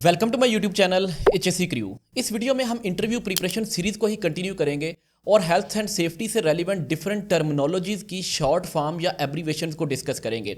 Welcome to my YouTube channel HSC crew. इस video में हम इंटरव्यू प्रिपरेशन सीरीज को ही कंटिन्यू करेंगे और हेल्थ एंड सेफ्टी से रेलिवेंट डिफरेंट टर्मिनोलॉजीज की शॉर्ट फॉर्म या एब्रीवेशंस को डिस्कस करेंगे।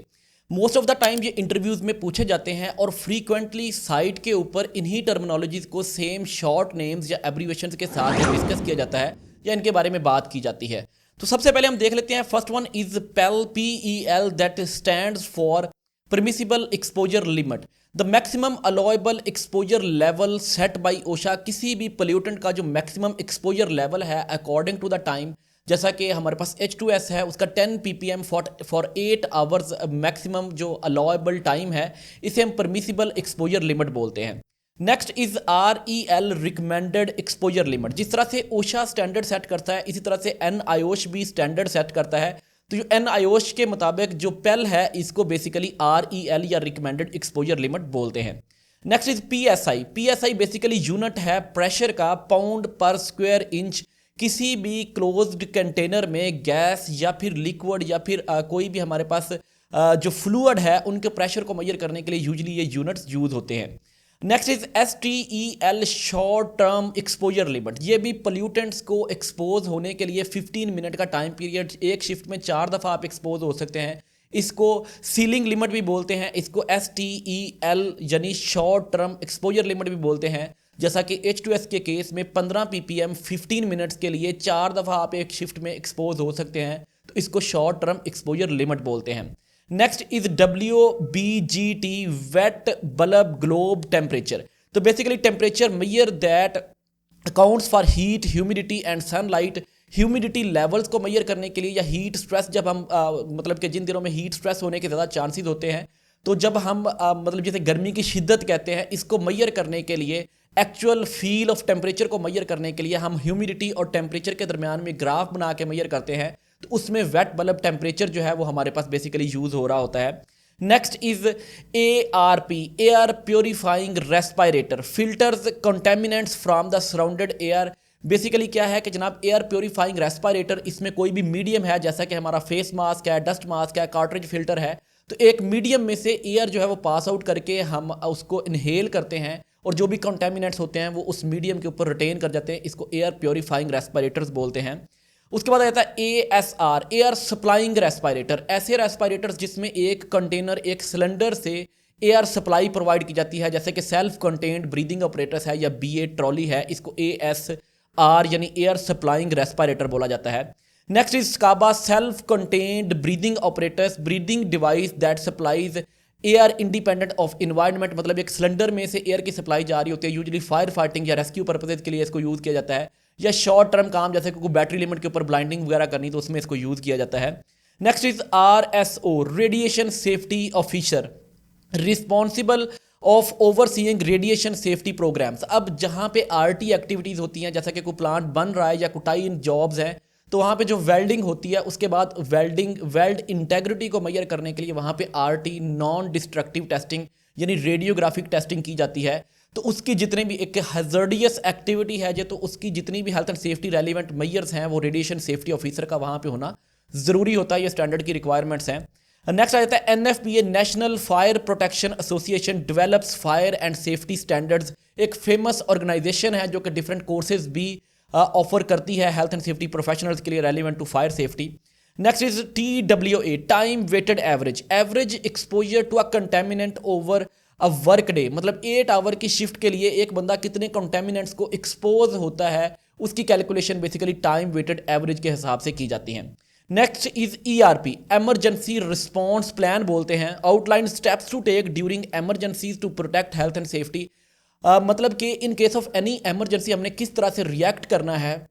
मोस्ट ऑफ द टाइम ये इंटरव्यूज में पूछे जाते हैं और फ्रीक्वेंटली साइट के ऊपर इन्हीं टर्मिनोलॉजीज को सेम शॉर्ट नेम्स या एब्रीवेशंस के साथ डिस्कस किया जाता है या इनके बारे में बात की जाती है। तो सबसे पहले हम देख लेते हैं। First one is PEL, PEL, that stands for permissible exposure limit, the maximum allowable exposure level set by OSHA. किसी भी पोल्यूटेंट का जो मैक्सिमम एक्सपोजर लेवल है अकॉर्डिंग टू द टाइम, जैसा कि हमारे पास H2S है, उसका 10 ppm फॉर 8 आवर्स मैक्सिमम जो अलाउएबल टाइम है, इसे हम परमिसिबल एक्सपोजर लिमिट बोलते हैं। Next is REL, recommended exposure limit. जिस तरह से ओशा स्टैंडर्ड सेट करता है इसी तरह से NIOSH भी स्टैंडर्ड सेट करता है। तो जो NIOSH के मुताबिक जो PEL है इसको बेसिकली REL या रिकमेंडेड एक्सपोजर लिमिट बोलते हैं। Next is PSI। PSI basically unit है प्रेशर का, पाउंड पर स्क्वायर इंच। किसी भी क्लोज्ड कंटेनर में गैस या फिर लिक्विड या फिर कोई भी हमारे पास जो फ्लूइड है उनके प्रेशर को मेजर करने के लिए यूजली ये यूनिट्स यूज होते हैं। Next is STEL, short term exposure limit. ये भी पोल्यूटेंट्स को एक्सपोज होने के लिए 15 मिनट का टाइम पीरियड, एक शिफ्ट में 4 दफ़ा आप एक्सपोज हो सकते हैं। इसको सीलिंग लिमिट भी बोलते हैं, इसको STEL यानी शॉर्ट टर्म एक्सपोजर लिमिट भी बोलते हैं। जैसा कि H2S के केस में 15 ppm 15 मिनट्स के लिए 4 दफ़ा आप एक शिफ्ट में एक्सपोज हो सकते हैं, तो इसको शॉर्ट टर्म एक्सपोजर लिमिट बोलते हैं। Next is WBGT, wet bulb globe temperature. तो basically temperature measure that accounts for heat, humidity and sunlight. Humidity levels को मेजर करने के लिए या हीट स्ट्रेस, जब हम मतलब कि जिन दिनों में हीट स्ट्रेस होने के ज़्यादा चांसेस होते हैं, तो जब हम मतलब जैसे गर्मी की शिद्दत कहते हैं, इसको मेजर करने के लिए, एक्चुअल फील ऑफ टेम्परेचर को मेजर करने के लिए हम ह्यूमिडिटी और टेम्परेचर के दरमियान में ग्राफ बना के मेजर करते हैं। तो उसमें वेट बल्ब टेम्परेचर जो है वो हमारे पास बेसिकली यूज हो रहा होता है। Next is ARP, air purifying respirator, filters contaminants from the surrounded air. Basically क्या है कि जनाब एयर प्योरीफाइंग रेस्पिरेटर, इसमें कोई भी मीडियम है, जैसा कि हमारा फेस मास्क है, डस्ट मास्क है, कार्ट्रिज फिल्टर है, तो एक मीडियम में से एयर जो है वो पास आउट करके हम उसको इनहेल करते हैं और जो भी कंटेमिनेंट्स होते हैं वो उस मीडियम के ऊपर रिटेन कर जाते हैं। इसको एयर प्योरीफाइंग रेस्पिरेटर्स बोलते हैं। उसके बाद आ जाता है ASR, एयर सप्लाइंग रेस्पिरेटर। ऐसे रेस्पिरेटर्स जिसमें एक कंटेनर, एक सिलेंडर से एयर सप्लाई प्रोवाइड की जाती है, जैसे कि सेल्फ कंटेन्ड ब्रीदिंग ऑपरेटर्स है या BA ट्रॉली है, इसको ASR यानी एयर सप्लाइंग रेस्पिरेटर बोला जाता है। Next is SCABA, self contained breathing operators, breathing device that supplies air independent of environment. मतलब एक सिलेंडर में से एयर की सप्लाई जा रही होती है, यूजली फायर फाइटिंग या रेस्क्यू पर्पजेज के लिए इसको यूज़ किया जाता है, या शॉर्ट टर्म काम जैसे कोई बैटरी लिमिट के ऊपर ब्लाइंडिंग वगैरह करनी तो उसमें इसको यूज़ किया जाता है। Next is RSO, radiation safety officer, responsible of overseeing radiation safety programs. अब जहाँ पे RT एक्टिविटीज़ होती हैं, जैसा कि कोई प्लांट बन रहा है या कुटाई इन जॉब्स हैं, तो वहाँ पे जो वेल्डिंग होती है उसके बाद वेल्ड इंटेग्रिटी को मेजर करने के लिए वहाँ पे RT, नॉन डिस्ट्रक्टिव टेस्टिंग यानी रेडियोग्राफिक टेस्टिंग की जाती है। तो उसकी जितने भी एक हैजर्डियस एक्टिविटी है, तो उसकी जितनी भी health and safety relevant measures हैं वो रेडिएशन सेफ्टी ऑफिसर का वहाँ पे होना ज़रूरी होता है। ये स्टैंडर्ड की रिक्वायरमेंट्स हैं। नेक्स्ट आ जाता है NFPA, national fire protection association, develops fire and safety standards. एक फेमस ऑर्गेनाइजेशन है जो कि डिफरेंट कोर्सेज भी ऑफर करती है हेल्थ एंड सेफ्टी प्रोफेशनल्स के लिए relevant to fire safety. Next is TWA, time weighted average, average exposure to a contaminant over a work day. मतलब 8 आवर की शिफ्ट के लिए एक बंदा कितने कंटेमिनेंट्स को एक्सपोज होता है, उसकी calculation basically time weighted average के हिसाब से की जाती है। Next is ERP, emergency response plan बोलते हैं, outline steps to take during emergencies to protect health and safety. मतलब कि in case of any emergency हमने किस तरह से रिएक्ट करना है,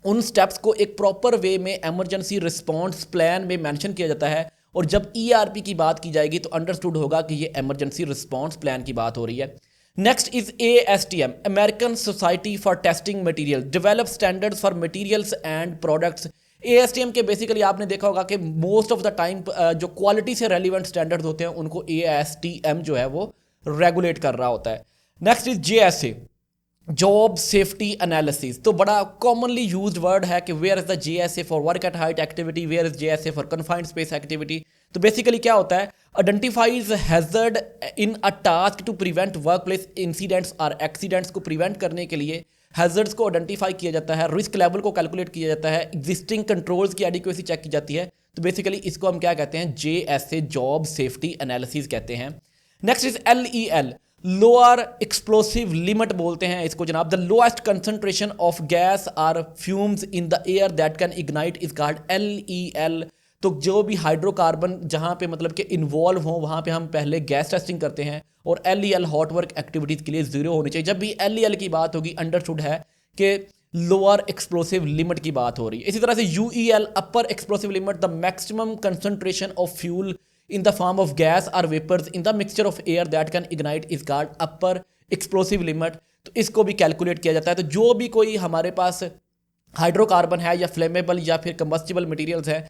उन स्टेप्स को एक प्रॉपर वे में एमरजेंसी रिस्पॉन्स प्लान में मेंशन किया जाता है। और जब ERP की बात की जाएगी तो अंडरस्टूड होगा कि ये एमरजेंसी रिस्पॉन्स प्लान की बात हो रही है। Next is ASTM, American society for testing material, develop standards for materials and products. ASTM के बेसिकली आपने देखा होगा कि मोस्ट ऑफ द टाइम जो क्वालिटी से रेलिवेंट स्टैंडर्ड्स होते हैं उनको ASTM जो है वो रेगुलेट कर रहा होता है। Next is JSA, job safety analysis. तो बड़ा कॉमनली यूज्ड वर्ड है कि where is the JSA for work at height activity, where is JSA for confined space activity. तो बेसिकली क्या होता है, identifies hazard in a task to prevent workplace incidents और accidents को प्रिवेंट करने के लिए हैजर्ड्स को आइडेंटिफाई किया जाता है, रिस्क लेवल को कैलकुलेट किया जाता है, एग्जिस्टिंग कंट्रोल्स की एडिक्वेसी चेक की जाती है। तो बेसिकली इसको हम क्या कहते हैं, JSA जॉब सेफ्टी एनालिसिस कहते हैं। Next is LEL lower explosive limit बोलते हैं इसको जनाब। The lowest concentration of gas or fumes in the air that can ignite is called LEL। तो जो भी हाइड्रोकार्बन जहाँ पे मतलब कि इन्वॉल्व हो वहाँ पे हम पहले गैस टेस्टिंग करते हैं, और LEL हॉट वर्क एक्टिविटीज़ के लिए 0 होनी चाहिए। जब भी LEL की बात होगी अंडरस्टूड है कि लोअर एक्सप्लोसिव लिमिट की बात हो रही है। इसी तरह से UEL upper explosive limit, the maximum concentration of fuel in the form of gas or vapors in the mixture of air that can ignite is called upper explosive limit। तो इसको भी कैलकुलेट किया जाता है। तो जो भी कोई हमारे पास हाइड्रोकार्बन है या फ्लेमेबल या फिर कंबस्टिबल मटेरियल्स हैं,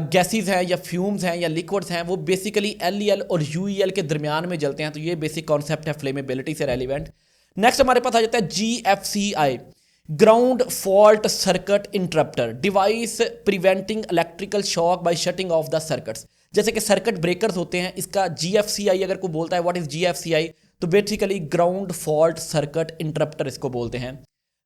गैसेस हैं या फ्यूम्स हैं या लिक्विड्स हैं, वो बेसिकली LEL और UEL के दरमियान में जलते हैं। तो ये बेसिक कॉन्सेप्ट है फ्लेमेबिलिटी से रेलिवेंट। नेक्स्ट हमारे पास आ जाता है GFCI ground fault circuit interrupter, device preventing electrical shock by shutting off the circuits. जैसे कि सर्किट ब्रेकर्स होते हैं, इसका GFCI अगर कोई बोलता है व्हाट इज GFCI, तो basically ground fault circuit interrupter इसको बोलते हैं।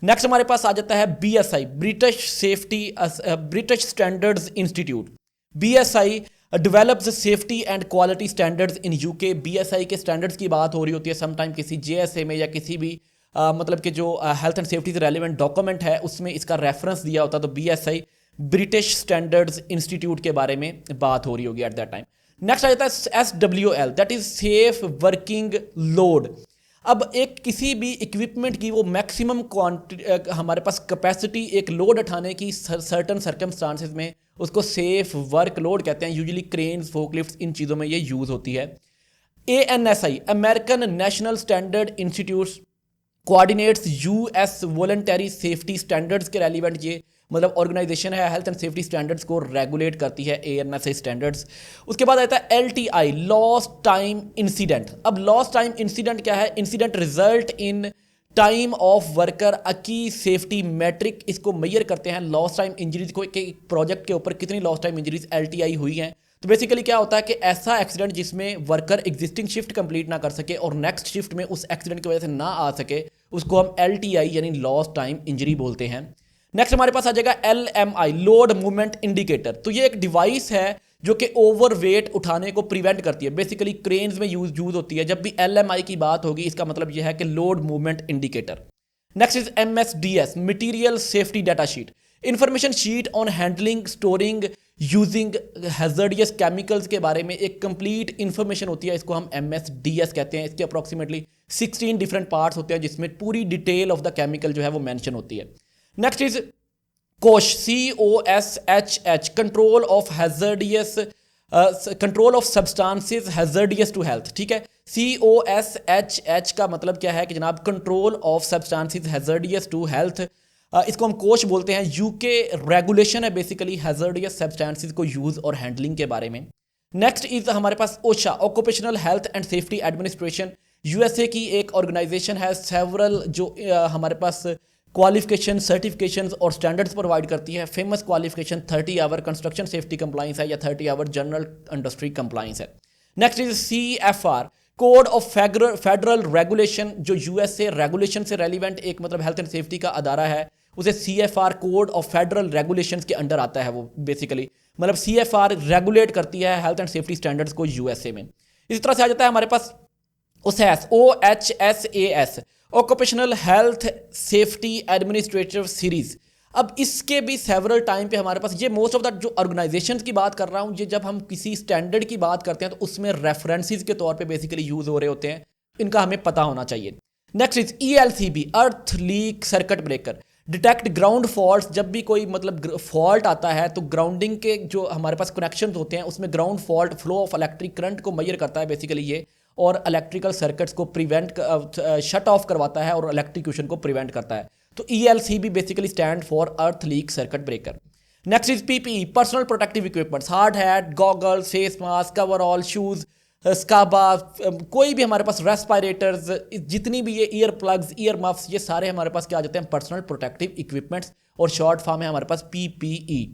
नेक्स्ट हमारे पास आ जाता है BSI British standards institute. BSI develops safety and quality standards in UK। BSI के स्टैंडर्ड्स की बात हो रही होती है समटाइम किसी JSA में या किसी भी मतलब कि जो हेल्थ एंड सेफ्टी से रेलिवेंट डॉक्यूमेंट है उसमें इसका रेफरेंस दिया होता है। तो BSI ब्रिटिश स्टैंडर्ड्स इंस्टीट्यूट के बारे में बात हो रही होगी एट दैट टाइम। नेक्स्ट आ जाता है SWL that is safe working load. अब एक किसी भी इक्विपमेंट की वो मैक्सिमम हमारे पास कैपेसिटी एक लोड उठाने की सर्टन सर्कमस्टांसेस में उसको सेफ वर्क लोड कहते हैं। यूजुअली क्रेन्स, फोकलिफ्ट्स, इन चीज़ों में ये यूज़ होती है। ANSI American national standard institute coordinates US voluntary safety standards के रेलिवेंट ये मतलब ऑर्गेनाइजेशन है, हेल्थ एंड सेफ्टी स्टैंडर्ड्स को रेगुलेट करती है ANSI स्टैंडर्ड्स। उसके बाद आता है LTI लॉस्ट टाइम इंसिडेंट। अब लॉस्ट टाइम इंसिडेंट क्या है, incident result in time of worker की सेफ्टी मैट्रिक, इसको मेजर करते हैं लॉस्ट टाइम इंजरीज को कि प्रोजेक्ट के ऊपर कितनी लॉस्ट टाइम इंजरीज LTI हुई हैं। तो बेसिकली क्या होता है कि ऐसा एक्सीडेंट जिसमें वर्कर एग्जिस्टिंग शिफ्ट कंप्लीट ना कर सके और नेक्स्ट शिफ्ट में उस एक्सीडेंट की वजह से ना आ सके, उसको हम LTI यानी लॉस्ट टाइम इंजरी बोलते हैं। नेक्स्ट हमारे पास आ जाएगा LMI लोड मूवमेंट इंडिकेटर। तो ये एक डिवाइस है जो कि ओवर वेट उठाने को प्रिवेंट करती है, बेसिकली क्रेन्स में यूज होती है। जब भी LMI की बात होगी इसका मतलब यह है कि load movement indicator. Next is MSDS material safety data sheet, information sheet on handling storing using hazardous chemicals के बारे में एक कंप्लीट इंफॉर्मेशन होती है, इसको हम MSDS कहते हैं। इसके अप्रॉक्सीमेटली 16 डिफरेंट पार्ट्स होते हैं जिसमें पूरी डिटेल ऑफ द केमिकल जो है वो मेंशन होती है। Next is COSH COSHH control of hazardous control of substances hazardous to health. ठीक है, COSHH का मतलब क्या है कि जनाब control of substances hazardous to health, इसको हम कोश बोलते हैं। UK रेगुलेशन है बेसिकली हैजर्डियस सब्सटेंसेस को यूज और हैंडलिंग के बारे में। नेक्स्ट इज हमारे पास OSHA occupational health and safety administration, USA की एक ऑर्गेनाइजेशन है। सेवरल जो हमारे पास क्वालिफिकेशन, सर्टिफिकेशंस और स्टैंडर्ड्स प्रोवाइड करती है। Famous qualification 30 hour construction safety compliance है या 30 आवर जनरल इंडस्ट्री कंप्लाइंस है। Next is CFR code of federal regulation, जो USA रेगुलेशन से रेलिवेंट एक मतलब हेल्थ एंड सेफ्टी का अदारा है, उसे CFR code of federal regulation के अंडर आता है। वो बेसिकली मतलब CFR रेगुलेट करती है हेल्थ एंड सेफ्टी स्टैंडर्ड्स को USA में। इस तरह से आ जाता है हमारे पास OHSAS occupational health safety administrative series. अब इसके भी सेवरल टाइम पे हमारे पास ये मोस्ट ऑफ द जो ऑर्गेनाइजेशंस की बात कर रहा हूँ, ये जब हम किसी स्टैंडर्ड की बात करते हैं तो उसमें रेफरेंसेस के तौर पे बेसिकली यूज हो रहे होते हैं, इनका हमें पता होना चाहिए। Next is ELCB earth leak circuit breaker, detect ground fault. जब भी कोई मतलब फॉल्ट आता है तो ग्राउंडिंग के जो हमारे पास कनेक्शन होते हैं उसमें ground fault flow of electric current को मेजर करता है बेसिकली ये, और इलेक्ट्रिकल सर्किट्स को प्रिवेंट शट ऑफ करवाता है और इलेक्ट्रिक्यूशन को प्रिवेंट करता है। तो ELCB basically stand for earth leak circuit breaker. Next is PPE personal protective equipments, hard hat, goggles, face mask, coverall, shoes, SCBA, कोई भी हमारे पास रेस्पिरेटर्स, जितनी भी ये ईयर प्लग्स, ईयर मफ्स, ये सारे हमारे पास क्या आ जाते हैं पर्सनल प्रोटेक्टिव इक्विपमेंट्स, और शॉर्ट फॉर्म है हमारे पास PPE।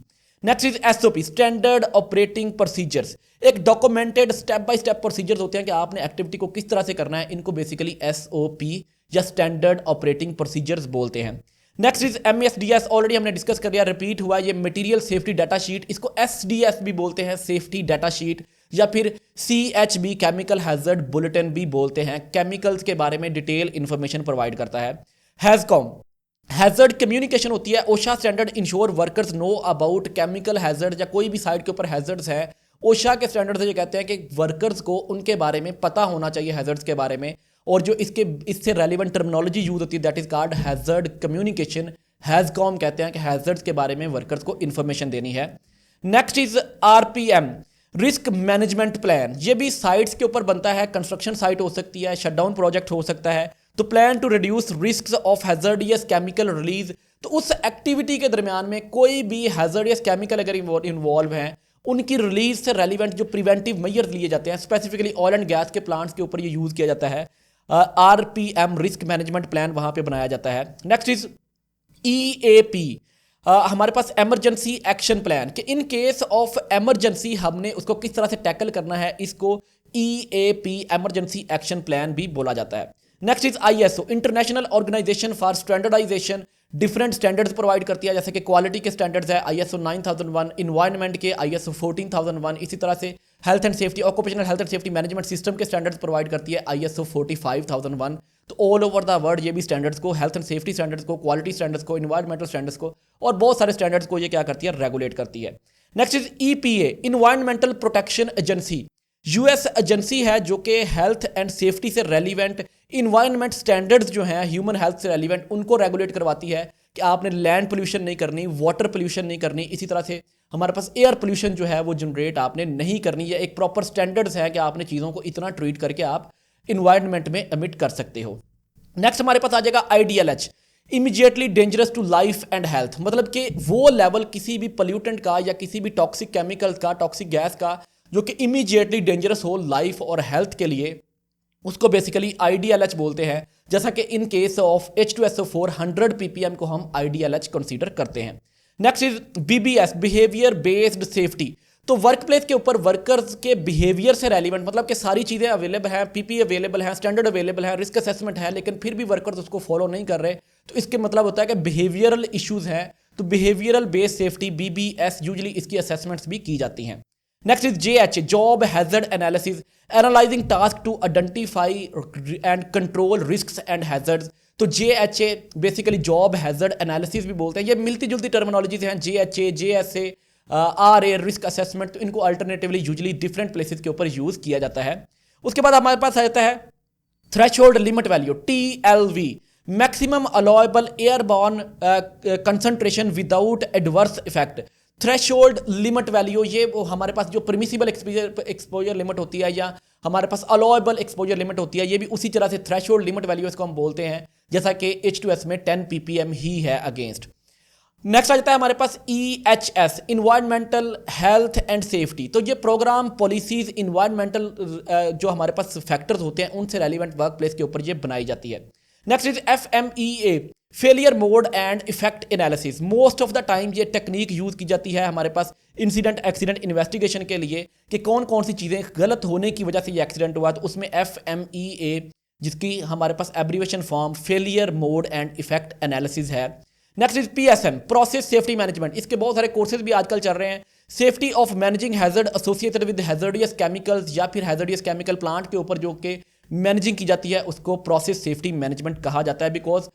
Next is SOP, standard operating procedures. एक documented step by step procedures होते हैं कि आपने एक्टिविटी को किस तरह से करना है, इनको बेसिकली एसओपी या स्टैंडर्ड ऑपरेटिंग प्रोसीजर्स बोलते हैं। नेक्स्ट इज एमएसडीएस, ऑलरेडी हमने डिस्कस कर लिया, रिपीट हुआ, ये मटेरियल सेफ्टी डाटा शीट, इसको एसडीएस भी बोलते हैं, सेफ्टी डाटा शीट, या फिर सीएचबी, केमिकल हैजर्ड बुलेटिन भी बोलते हैं, केमिकल्स के बारे में डिटेल इंफॉर्मेशन प्रोवाइड करता है। हैजकॉम, हैजर्ड कम्युनिकेशन होती है। OSHA standard ensure workers know about chemical hazard, या कोई भी साइट के ऊपर हैजर्ड्स है, ओशा के स्टैंडर्ड से ये कहते हैं कि वर्कर्स को उनके बारे में पता होना चाहिए, हैजर्ड्स के बारे में, और जो इससे रेलिवेंट टर्मिनोलॉजी यूज होती है that is called hazard communication. HazCom कहते हैं कि हैजर्ड्स के बारे में वर्कर्स को इंफॉर्मेशन देनी है। Next is RPM, risk management plan, ये भी साइट्स के ऊपर बनता है, कंस्ट्रक्शन साइट हो सकती है, शटडाउन प्रोजेक्ट हो सकता है, तो plan to reduce risk of hazardous chemical release, तो उस एक्टिविटी के दरमियान में कोई भी हैजर्डियस केमिकल अगर इन्वॉल्व हैं, उनकी रिलीज से रेलिवेंट जो प्रिवेंटिव मेजर्स लिए जाते हैं, स्पेसिफिकली ऑयल एंड गैस के प्लांट्स के ऊपर ये यूज किया जाता है, आरपीएम रिस्क मैनेजमेंट प्लान वहां पे बनाया जाता है। नेक्स्ट इज ईएपी, हमारे पास इमरजेंसी एक्शन प्लान, कि इन केस ऑफ इमरजेंसी हमने उसको किस तरह से टैकल करना है, इसको ईएपी इमरजेंसी एक्शन प्लान भी बोला जाता है। Next is ISO, international organization for standardization, different standards provide करती है, जैसे कि क्वालिटी के स्टैंडर्ड्स है आईएसओ 9001, इन्वायरमेंट के आईएसओ 14001, इसी तरह से health and safety, occupational health and safety management system के स्टैंडर्ड्स प्रोवाइड करती है आईएसओ 45001। तो ऑल ओवर द वर्ल्ड ये भी स्टैंडर्ड्स को, हेल्थ एंड सेफ्टी स्टैंडर्ड्स को, क्वालिटी स्टैंडर्ड्स को, इन्वायरमेंटल स्टैंडर्ड्स को और बहुत सारे स्टैंडर्ड्स को ये क्या करती है, रेगुलेट करती है। Next is EPA, environmental protection agency, US agency है जो कि हेल्थ एंड सेफ्टी से रेलिवेंट इन्वायरमेंट स्टैंडर्ड्स जो हैं ह्यूमन हेल्थ से रेलिवेंट उनको रेगुलेट करवाती है कि आपने लैंड पोल्यूशन नहीं करनी, वाटर पोल्यूशन नहीं करनी, इसी तरह से हमारे पास एयर पोल्यूशन जो है वो जनरेट आपने नहीं करनी है। एक प्रॉपर स्टैंडर्ड्स है कि आपने चीज़ों को इतना ट्रीट करके आप इन्वायरमेंट में एमिट कर सकते हो। नेक्स्ट हमारे पास आ जाएगा IDLH, immediately dangerous to life and health, मतलब कि वो लेवल किसी भी पोल्यूटेंट का या किसी भी टॉक्सिक केमिकल का, टॉक्सिक गैस का जो कि इमीडिएटली डेंजरस हो लाइफ और हेल्थ के लिए, उसको बेसिकली आईडीएलएच बोलते हैं। जैसा कि in case of H2SO4 100 ppm को हम आईडीएलएच कंसीडर करते हैं। Next is BBS, behaviour based safety, तो वर्क प्लेस के ऊपर वर्कर्स के बिहेवियर से रेलिवेंट, मतलब कि सारी चीज़ें अवेलेबल हैं, पीपी अवेलेबल हैं, स्टैंडर्ड अवेलेबल है, रिस्क असेसमेंट है, लेकिन फिर भी वर्कर्स उसको फॉलो नहीं कर रहे, तो इसके मतलब होता है कि बिहेवियरल इश्यूज हैं। तो behavioural based safety BBS usually इसकी असेसमेंट्स भी की जाती हैं। Next is JH, job hazard analysis, analysing task to identify and control risks and hazards, तो JHA basically job hazard analysis भी बोलते हैं। ये मिलती जुलती टर्मिनोलॉजीज हैं, JHA, JSA, RA risk assessment, तो इनको अल्टरनेटिवली यूजुअली डिफरेंट प्लेसेस के ऊपर यूज किया जाता है। उसके बाद हमारे पास आ जाता है threshold limit value TLV, maximum allowable airborne concentration without adverse effect. Threshold limit value, ये वो हमारे पास जो परमिसिबल एक्सपोजर लिमिट होती है या हमारे पास अलाउएबल एक्सपोजर लिमिट होती है, ये भी उसी तरह से थ्रेशोल्ड लिमिट वैल्यू इसको हम बोलते हैं, जैसा कि H2S में 10 ppm ही है अगेंस्ट। नेक्स्ट आ जाता है हमारे पास EHS, environmental health and safety, तो ये प्रोग्राम पॉलिसीज इन्वायरमेंटल जो हमारे पास फैक्टर्स होते हैं उनसे रेलिवेंट वर्क प्लेस के ऊपर ये बनाई जाती है। Next is FMEA, failure mode and effect analysis, most of the time ये टेक्निक यूज की जाती है हमारे पास इंसिडेंट एक्सीडेंट इन्वेस्टिगेशन के लिए कि कौन कौन सी चीज़ें गलत होने की वजह से ये एक्सीडेंट हुआ, तो उसमें FMEA जिसकी हमारे पास abbreviation form failure mode and effect analysis है। Next is PSM, process safety management, इसके बहुत सारे कोर्सेज भी आजकल चल रहे हैं। Safety of managing hazard associated with hazardous chemicals या फिर हैजर्डियस केमिकल प्लांट के ऊपर जो कि मैनेजिंग की जाती है उसको प्रोसेस सेफ्टी मैनेजमेंट कहा जाता है, because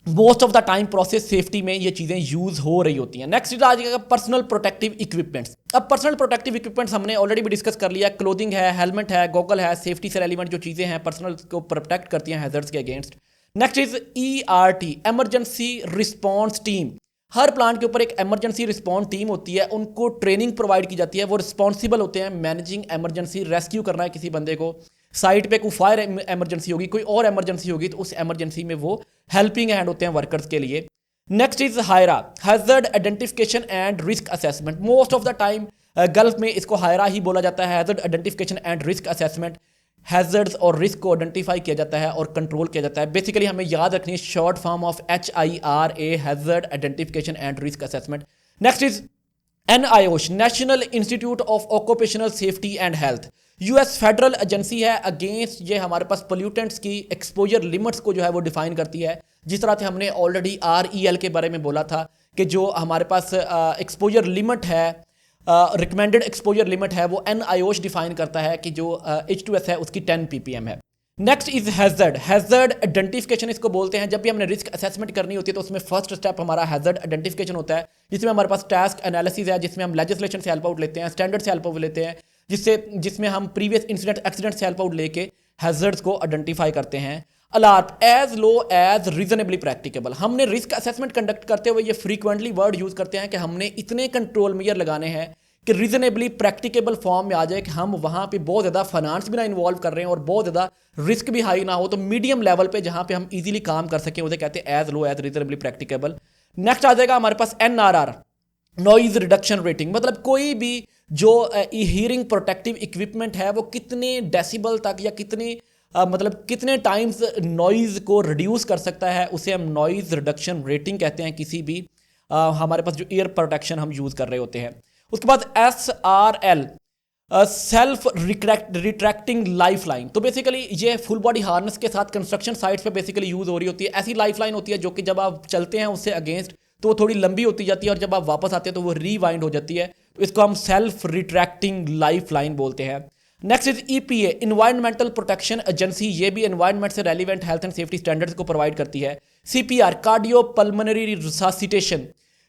most of the time process safety में ये चीज़ें यूज हो रही होती हैं। नेक्स्ट आ जाएगा पर्सनल प्रोटेक्टिव इक्विपमेंट्स। अब पर्सनल प्रोटेक्टिव इक्विपमेंट्स हमने ऑलरेडी भी डिस्कस कर लिया, क्लोथिंग है, हेलमेट है, गॉगल है, सेफ्टी से रेलिवेंट जो चीज़ें हैं पर्सनल को प्रोटेक्ट करती हैं हैजर्ड्स के against. Next is ERT, emergency response team, her plant के ऊपर एक एमरजेंसी रिस्पॉन्स टीम होती है, उनको ट्रेनिंग प्रोवाइड की जाती है, वो रिस्पॉन्सिबल होते हैं मैनेजिंग एमरजेंसी, रेस्क्यू करना है किसी बंदे को, साइट पे कोई फायर एमरजेंसी होगी, कोई और एमरजेंसी होगी, तो उस एमरजेंसी में वो हेल्पिंग हैंड होते हैं वर्कर्स के लिए। Next is HIRA, hazard identification and risk assessment, most of the time Gulf में इसको हायरा ही बोला जाता है, hazard identification and risk assessment, hazards और रिस्क को आइडेंटिफाई किया जाता है और कंट्रोल किया जाता है। बेसिकली हमें याद रखनी है short form of HIRA, hazard identification and risk assessment. Next is NIOSH, national institute of occupational safety and health, US federal agency है अगेंस्ट ये हमारे पास पोल्यूटेंट्स की एक्सपोजर लिमिट्स को जो है वो डिफाइन करती है। जिस तरह से हमने ऑलरेडी REL के बारे में बोला था कि जो हमारे पास एक्सपोजर लिमिट है, रिकमेंडेड एक्सपोजर लिमिट है, वो NIOSH डिफाइन करता है कि जो H2S है उसकी 10 ppm है। Next is hazard, hazard identification इसको बोलते हैं। जब भी हमने रिस्क असेसमेंट करनी होती है तो उसमें फर्स्ट स्टेप हमारा हैजर्ड आइडेंटिफिकेशन होता है, जिसमें हमारे पास टास्क एनालिसिस है, जिसमें हम लेजिस्लेशन से हेल्प आउट लेते हैं, स्टैंडर्ड से हेल्प आउट लेते हैं, जिसमें हम प्रीवियस इंसिडेंट एक्सीडेंट से हेल्प आउट लेके हैजर्ड्स को आइडेंटिफाई करते हैं। ALARP, as low as reasonably practicable, हमने रिस्क असेसमेंट कंडक्ट करते हुए ये फ्रीक्वेंटली वर्ड यूज करते हैं कि हमने इतने कंट्रोल मेजर लगाने हैं कि रीजनेबली प्रैक्टिकेबल फॉर्म में आ जाए, कि हम वहाँ पे बहुत ज़्यादा फाइनेंस भी ना इन्वॉल्व कर रहे हैं और बहुत ज़्यादा रिस्क भी हाई ना हो, तो मीडियम लेवल पे जहाँ पे हम इजीली काम कर सकें उसे कहते हैं as low as reasonably practicable. Next आ जाएगा हमारे पास NRR, नॉइज रिडक्शन रेटिंग, मतलब कोई भी जो हियरिंग प्रोटेक्टिव इक्विपमेंट है वो कितने डेसिबल तक या मतलब कितने टाइम्स नॉइज को रिड्यूस कर सकता है, उसे हम नॉइज रिडक्शन रेटिंग कहते हैं किसी भी हमारे पास जो ईयर प्रोटेक्शन हम यूज़ कर रहे होते हैं। उसके बाद SRL, self retracting life line, तो बेसिकली ये फुल बॉडी हार्नेस के साथ कंस्ट्रक्शन साइट्स पे बेसिकली यूज़ हो रही होती है। ऐसी लाइफ लाइन होती है जो कि जब आप चलते हैं उससे अगेंस्ट तो वो थोड़ी लंबी होती जाती है और जब आप वापस आते हैं तो वो रीवाइंड हो जाती है, तो इसको हम सेल्फ रिट्रैक्टिंग लाइफ लाइन बोलते हैं। Next is EPA, environmental protection agency, ये भी एनवायरमेंट से relevant health and safety standards को प्रोवाइड करती है। CPR, cardio pulmonary resuscitation,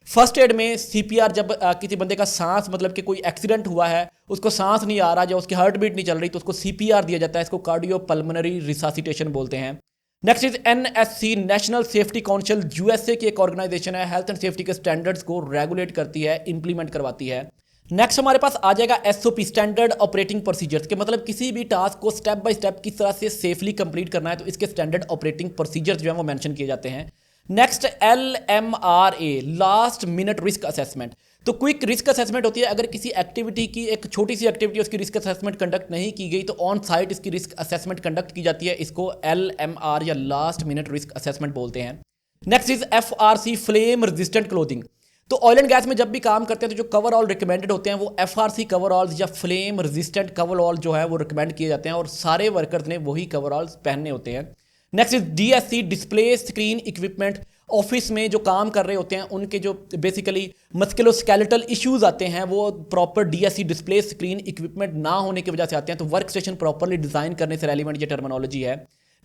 first aid में CPR जब किसी बंदे का सांस मतलब कि कोई एक्सीडेंट हुआ है, उसको सांस नहीं आ रहा या उसकी हार्ट बीट नहीं चल रही, तो उसको CPR दिया जाता है, इसको कार्डियो पल्मोनरी रिससिटेशन बोलते हैं। Next is NSC, national safety council, USA की एक ऑर्गेनाइजेशन है, हेल्थ एंड सेफ्टी के स्टैंडर्ड्स को रेगुलेट करती है, इंप्लीमेंट करवाती है। नेक्स्ट हमारे पास आ जाएगा SOP, स्टैंडर्ड ऑपरेटिंग प्रोसीजर्स, के मतलब किसी भी टास्क को स्टेप बाय स्टेप किस तरह से सेफली कंप्लीट करना है, तो इसके स्टैंडर्ड ऑपरेटिंग प्रोसीजर्स जो है वो मेंशन किए जाते हैं। Next LMRA, last minute risk assessment, तो क्विक रिस्क असेसमेंट होती है अगर किसी एक्टिविटी की एक छोटी सी एक्टिविटी उसकी रिस्क असेसमेंट कंडक्ट नहीं की गई तो ऑन साइट इसकी रिस्क असेसमेंट कंडक्ट की जाती है, इसको LMR या लास्ट मिनट रिस्क असेसमेंट बोलते हैं। Next is FRC, flame resistant clothing, तो ऑयल एंड गैस में जब भी काम करते हैं तो जो कवर ऑल रिकमेंडेड होते हैं वो FRC कवर ऑल या फ्लेम रेजिस्टेंट कवर ऑल जो है वो रिकमेंड किए जाते हैं और सारे वर्कर्स ने वही कवर ऑल पहनने होते हैं। Next is DSC, display screen equipment, office में जो काम कर रहे होते हैं उनके जो बेसिकली मस्कुलोस्केलेटल इश्यूज आते हैं वो proper DSC display screen equipment ना होने की वजह से आते हैं, तो वर्क स्टेशन प्रॉपरली डिजाइन करने से रेलिवेंट ये टर्मिनोलॉजी है।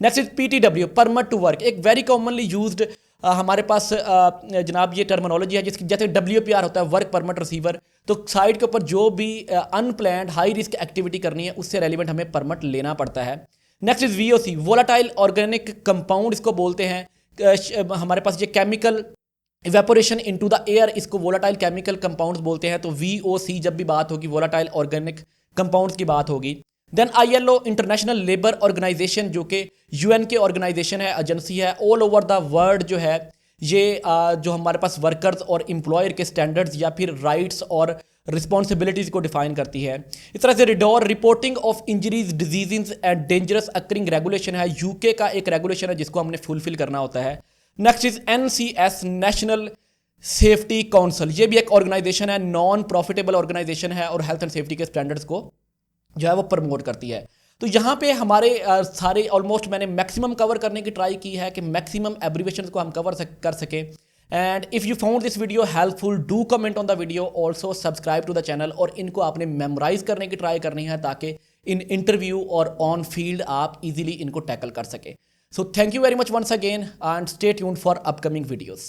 Next is PTW, permit to work, एक वेरी कॉमनली यूज्ड हमारे पास जनाब ये टर्मिनोलॉजी है, जिसकी जैसे WPR होता है, वर्क परमिट रिसीवर, तो साइट के ऊपर जो भी अनप्लान्ड हाई रिस्क एक्टिविटी करनी है उससे रेलिवेंट हमें परमिट लेना पड़ता है। Next is VOC, volatile organic compound इसको बोलते हैं, हमारे पास ये chemical evaporation into the air, इसको वोलाटाइल केमिकल कंपाउंड्स बोलते हैं, तो VOC जब भी बात होगी वोलाटाइल ऑर्गेनिक कंपाउंड्स की बात होगी। Then ILO, international labour organisation, जो कि UN के ऑर्गेनाइजेशन है, एजेंसी है, ऑल ओवर द वर्ल्ड जो है ये जो हमारे पास वर्कर्स और एम्प्लॉयर के स्टैंडर्ड्स या फिर राइट्स और रिस्पॉन्सिबिलिटीज़ को डिफाइन करती है। इस तरह से RIDDOR, reporting of injuries diseases and dangerous occurring regulation है, UK का एक रेगुलेशन है जिसको हमने फुलफिल करना होता है। Next is NCS, national safety council, ये भी एक ऑर्गेनाइजेशन है, नॉन प्रॉफिटेबल ऑर्गेनाइजेशन है और हेल्थ एंड सेफ्टी के स्टैंडर्ड्स को जो है वो प्रमोट करती है। तो यहाँ पे हमारे सारे ऑलमोस्ट मैंने मैक्सिमम कवर करने की ट्राई की है कि मैक्सिमम एब्रीवेशंस को हम कवर कर सके। And if you found this video helpful, do comment on the video, also subscribe to the channel, और इनको आपने मेमोराइज करने की ट्राई करनी है ताकि इन इंटरव्यू और ऑन फील्ड आप इजीली इनको टैकल कर सके। So thank you very much once again and stay tuned for upcoming videos.